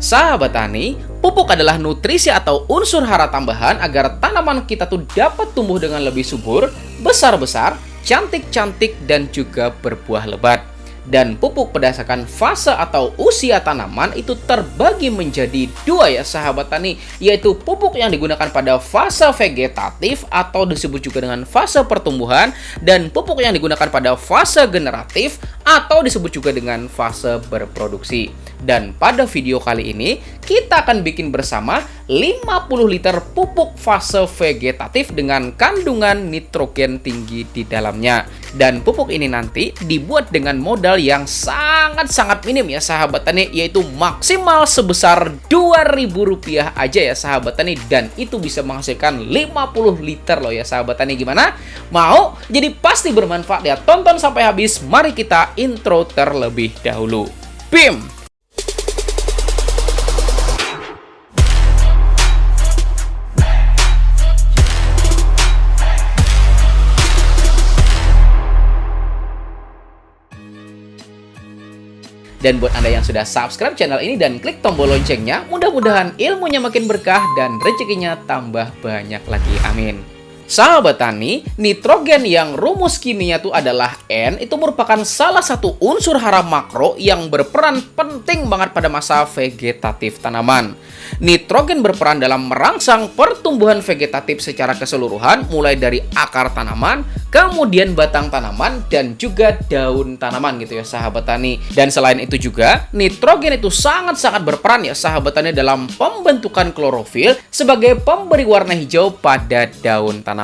Sahabat tani, pupuk adalah nutrisi atau unsur hara tambahan agar tanaman kita tuh dapat tumbuh dengan lebih subur, besar-besar, cantik-cantik, dan juga berbuah lebat. Dan pupuk berdasarkan fase atau usia tanaman itu terbagi menjadi dua ya sahabat tani, yaitu pupuk yang digunakan pada fase vegetatif atau disebut juga dengan fase pertumbuhan, dan pupuk yang digunakan pada fase generatif atau disebut juga dengan fase berproduksi. Dan pada video kali ini kita akan bikin bersama 50 liter pupuk fase vegetatif dengan kandungan nitrogen tinggi di dalamnya. Dan pupuk ini nanti dibuat dengan modal yang sangat-sangat minim ya sahabat tani, yaitu maksimal sebesar Rp2.000 aja ya sahabat tani, dan itu bisa menghasilkan 50 liter loh ya sahabat tani. Gimana? Mau? Jadi pasti bermanfaat ya, tonton sampai habis. Mari kita intro terlebih dahulu. BIM! Dan buat Anda yang sudah subscribe channel ini dan klik tombol loncengnya, mudah-mudahan ilmunya makin berkah dan rezekinya tambah banyak lagi. Amin. Sahabat tani, nitrogen yang rumus kimia itu adalah N, itu merupakan salah satu unsur hara makro yang berperan penting banget pada masa vegetatif tanaman. Nitrogen berperan dalam merangsang pertumbuhan vegetatif secara keseluruhan, mulai dari akar tanaman, kemudian batang tanaman, dan juga daun tanaman gitu ya sahabat tani. Dan selain itu juga, nitrogen itu sangat-sangat berperan ya sahabat tani dalam pembentukan klorofil sebagai pemberi warna hijau pada daun tanaman.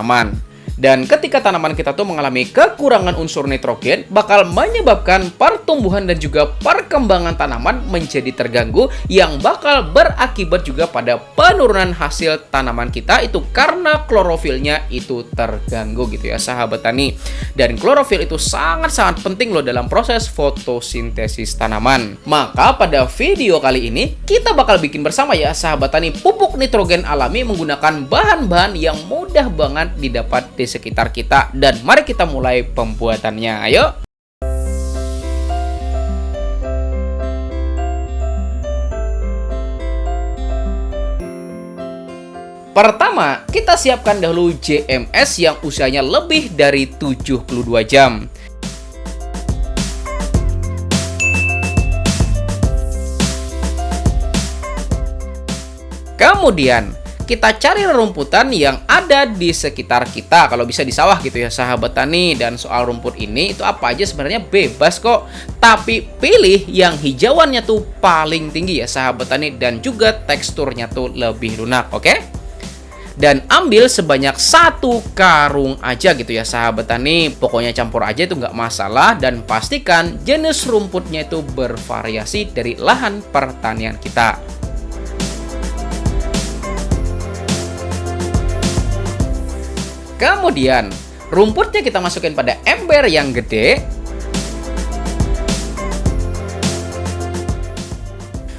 Dan ketika tanaman kita tuh mengalami kekurangan unsur nitrogen, bakal menyebabkan pertumbuhan dan juga perkembangan tanaman menjadi terganggu, yang bakal berakibat juga pada penurunan hasil tanaman kita itu karena klorofilnya itu terganggu gitu ya sahabat tani. Dan klorofil itu sangat-sangat penting loh dalam proses fotosintesis tanaman. Maka pada video kali ini kita bakal bikin bersama ya sahabat tani pupuk nitrogen alami menggunakan bahan-bahan yang mudah banget didapat di sekitar kita, dan mari kita mulai pembuatannya. Ayo. Pertama, kita siapkan dahulu JMS yang usianya lebih dari 72 jam. Kemudian kita cari rerumputan yang ada di sekitar kita, kalau bisa di sawah gitu ya sahabat tani. Dan soal rumput ini itu apa aja sebenarnya bebas kok, tapi pilih yang hijauannya tuh paling tinggi ya sahabat tani, dan juga teksturnya tuh lebih lunak, oke? Dan ambil sebanyak 1 karung aja gitu ya sahabat tani, pokoknya campur aja itu nggak masalah, dan pastikan jenis rumputnya itu bervariasi dari lahan pertanian kita. Kemudian, rumputnya kita masukin pada ember yang gede.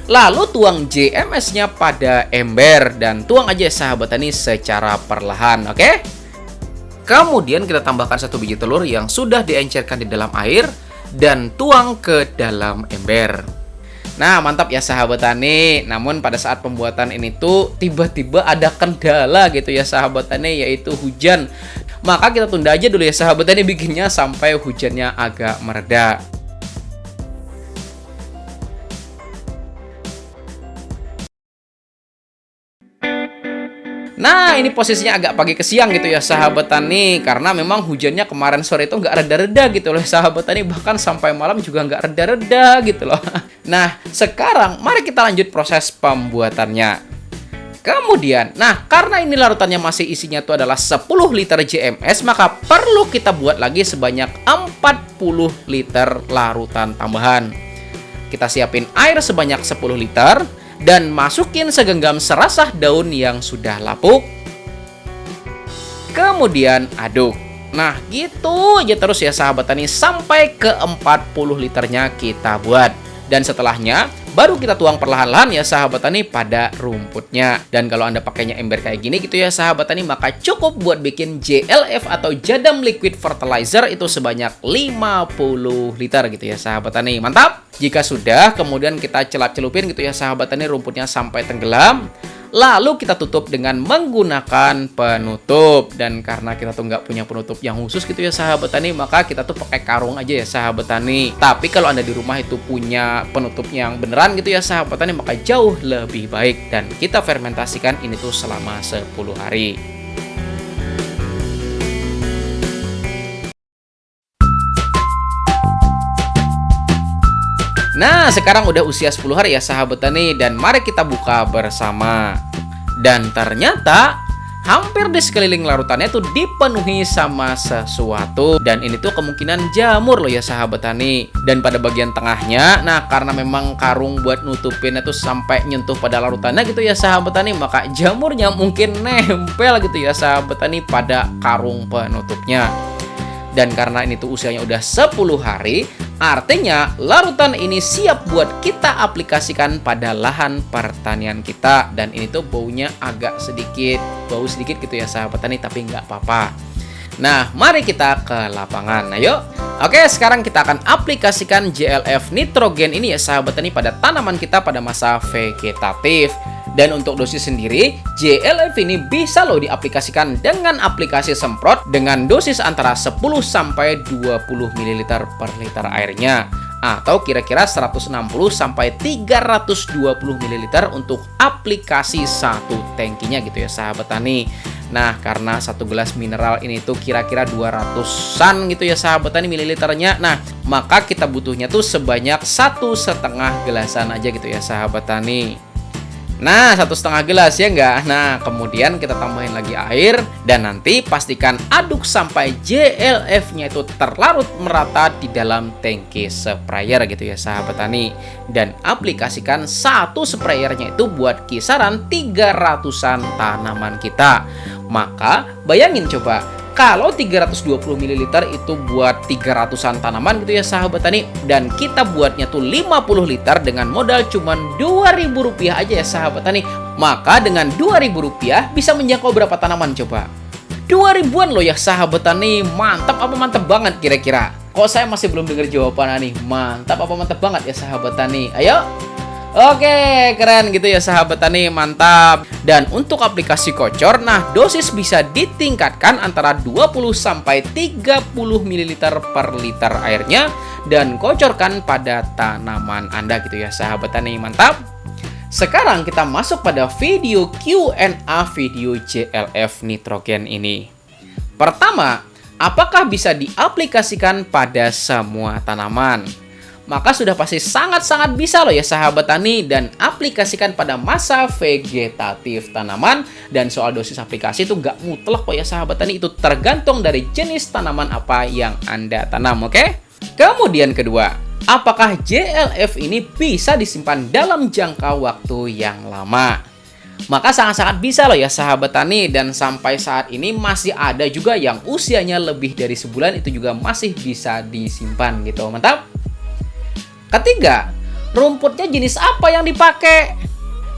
Lalu tuang JMS-nya pada ember dan tuang aja sahabat tani secara perlahan, oke? Kemudian kita tambahkan 1 biji telur yang sudah diencerkan di dalam air dan tuang ke dalam ember. Nah, mantap ya sahabat tani. Namun pada saat pembuatan ini tuh tiba-tiba ada kendala gitu ya sahabat tani, yaitu hujan. Maka kita tunda aja dulu ya sahabat tani bikinnya sampai hujannya agak mereda. Nah, ini posisinya agak pagi ke siang gitu ya sahabat tani, karena memang hujannya kemarin sore itu nggak reda-reda gitu loh sahabat tani, bahkan sampai malam juga nggak reda-reda gitu loh. Nah, sekarang mari kita lanjut proses pembuatannya. Kemudian, nah karena ini larutannya masih isinya itu adalah 10 liter JMS, maka perlu kita buat lagi sebanyak 40 liter larutan tambahan. Kita siapin air sebanyak 10 liter. Dan masukin segenggam serasah daun yang sudah lapuk. Kemudian aduk. Nah gitu aja terus ya sahabat tani sampai ke 40 liternya kita buat. Dan setelahnya baru kita tuang perlahan-lahan ya sahabat tani pada rumputnya. Dan kalau Anda pakainya ember kayak gini gitu ya sahabat tani, maka cukup buat bikin JLF atau Jadam Liquid Fertilizer itu sebanyak 50 liter gitu ya sahabat tani. Mantap! Jika sudah, kemudian kita celup-celupin gitu ya sahabat tani rumputnya sampai tenggelam. Lalu kita tutup dengan menggunakan penutup. Dan karena kita tuh nggak punya penutup yang khusus gitu ya sahabat tani, maka kita tuh pakai karung aja ya sahabat tani. Tapi kalau Anda di rumah itu punya penutup yang beneran gitu ya sahabat tani, maka jauh lebih baik. Dan kita fermentasikan ini tuh selama 10 hari. Nah, sekarang udah usia 10 hari ya sahabat tani, dan mari kita buka bersama. Dan ternyata hampir di sekeliling larutannya tuh dipenuhi sama sesuatu. Dan ini tuh kemungkinan jamur loh ya sahabat tani. Dan pada bagian tengahnya, nah karena memang karung buat nutupinnya tuh sampai nyentuh pada larutannya gitu ya sahabat tani, maka jamurnya mungkin nempel gitu ya sahabat tani pada karung penutupnya. Dan karena ini tuh usianya udah 10 hari, artinya larutan ini siap buat kita aplikasikan pada lahan pertanian kita. Dan ini tuh baunya agak sedikit, bau sedikit gitu ya sahabat tani, tapi nggak apa-apa. Nah, mari kita ke lapangan. Nah, yuk. Oke, sekarang kita akan aplikasikan JLF nitrogen ini ya sahabat tani pada tanaman kita pada masa vegetatif. Dan untuk dosis sendiri, JLF ini bisa loh diaplikasikan dengan aplikasi semprot dengan dosis antara 10-20 ml per liter airnya. Atau kira-kira 160-320 ml untuk aplikasi satu tangkinya gitu ya sahabat tani. Nah, karena satu gelas mineral ini tuh kira-kira 200-an gitu ya sahabat tani mililiternya. Nah, maka kita butuhnya tuh sebanyak 1,5 gelasan aja gitu ya sahabat tani. Nah, 1,5 gelas ya enggak? Nah, kemudian kita tambahin lagi air. Dan nanti pastikan aduk sampai JLF-nya itu terlarut merata di dalam tangki sprayer gitu ya sahabat tani. Dan aplikasikan satu sprayernya itu buat kisaran 300-an tanaman kita. Maka bayangin coba, kalau 320 ml itu buat 300-an tanaman gitu ya sahabat tani, dan kita buatnya tuh 50 liter dengan modal cuman Rp2.000 aja ya sahabat tani, maka dengan Rp2.000 bisa menjangkau berapa tanaman coba? 2.000-an loh ya sahabat tani. Mantap apa mantap banget kira-kira? Kok saya masih belum dengar jawabannya nih? Mantap apa mantap banget ya sahabat tani? Ayo. Oke, keren gitu ya sahabat tani, mantap. Dan untuk aplikasi kocor, nah dosis bisa ditingkatkan antara 20-30 ml per liter airnya dan kocorkan pada tanaman Anda gitu ya sahabat tani, mantap. Sekarang kita masuk pada video Q&A video JLF nitrogen ini. Pertama, apakah bisa diaplikasikan pada semua tanaman? Maka sudah pasti sangat-sangat bisa loh ya sahabat tani, dan aplikasikan pada masa vegetatif tanaman. Dan soal dosis aplikasi itu nggak mutlak kok ya sahabat tani, itu tergantung dari jenis tanaman apa yang Anda tanam, oke? Kemudian kedua, apakah JLF ini bisa disimpan dalam jangka waktu yang lama? Maka sangat-sangat bisa loh ya sahabat tani, dan sampai saat ini masih ada juga yang usianya lebih dari sebulan itu juga masih bisa disimpan gitu, mantap. Ketiga, rumputnya jenis apa yang dipakai?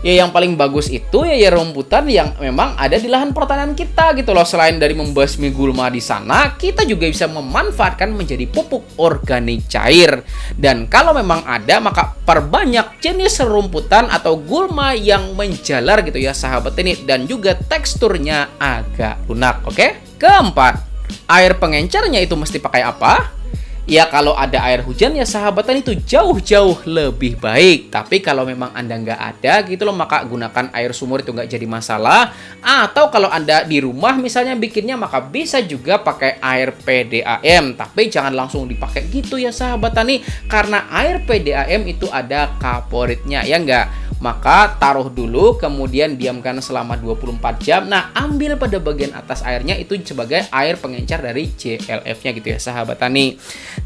Ya yang paling bagus itu ya rumputan yang memang ada di lahan pertanian kita gitu loh. Selain dari membasmi gulma di sana, kita juga bisa memanfaatkan menjadi pupuk organik cair. Dan kalau memang ada, maka perbanyak jenis rumputan atau gulma yang menjalar gitu ya sahabat ini, dan juga teksturnya agak lunak, oke? Keempat, air pengencernya itu mesti pakai apa? Ya kalau ada air hujan ya sahabatan itu jauh-jauh lebih baik. Tapi kalau memang Anda nggak ada gitu loh, maka gunakan air sumur, itu nggak jadi masalah. Atau kalau Anda di rumah misalnya bikinnya, maka bisa juga pakai air PDAM. Tapi jangan langsung dipakai gitu ya sahabat tani, karena air PDAM itu ada kaporitnya ya nggak. maka taruh dulu, kemudian diamkan selama 24 jam. Nah, ambil pada bagian atas airnya itu sebagai air pengencer dari JLF-nya gitu ya, sahabat tani.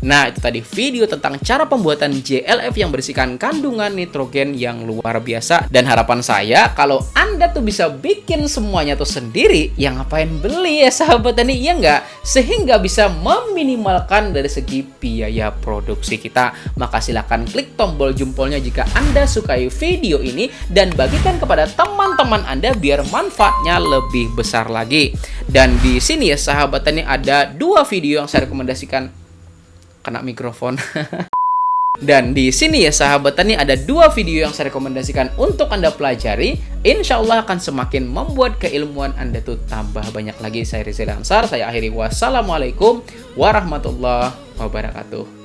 Nah, itu tadi video tentang cara pembuatan JLF yang berisikan kandungan nitrogen yang luar biasa. Dan harapan saya, kalau Anda tuh bisa bikin semuanya tuh sendiri, ya ngapain beli ya sahabat tani, ya nggak? Sehingga bisa meminimalkan dari segi biaya produksi kita. Maka silahkan klik tombol jempolnya jika Anda sukai video ini dan bagikan kepada teman-teman Anda biar manfaatnya lebih besar lagi. Dan di sini ya sahabat tani ada 2 video yang saya rekomendasikan. Kena mikrofon. Dan di sini ya sahabat tani ada 2 video yang saya rekomendasikan untuk Anda pelajari. Insya Allah akan semakin membuat keilmuan Anda tuh tambah banyak lagi. Saya Rizal Ansar, saya akhiri wassalamualaikum warahmatullahi wabarakatuh.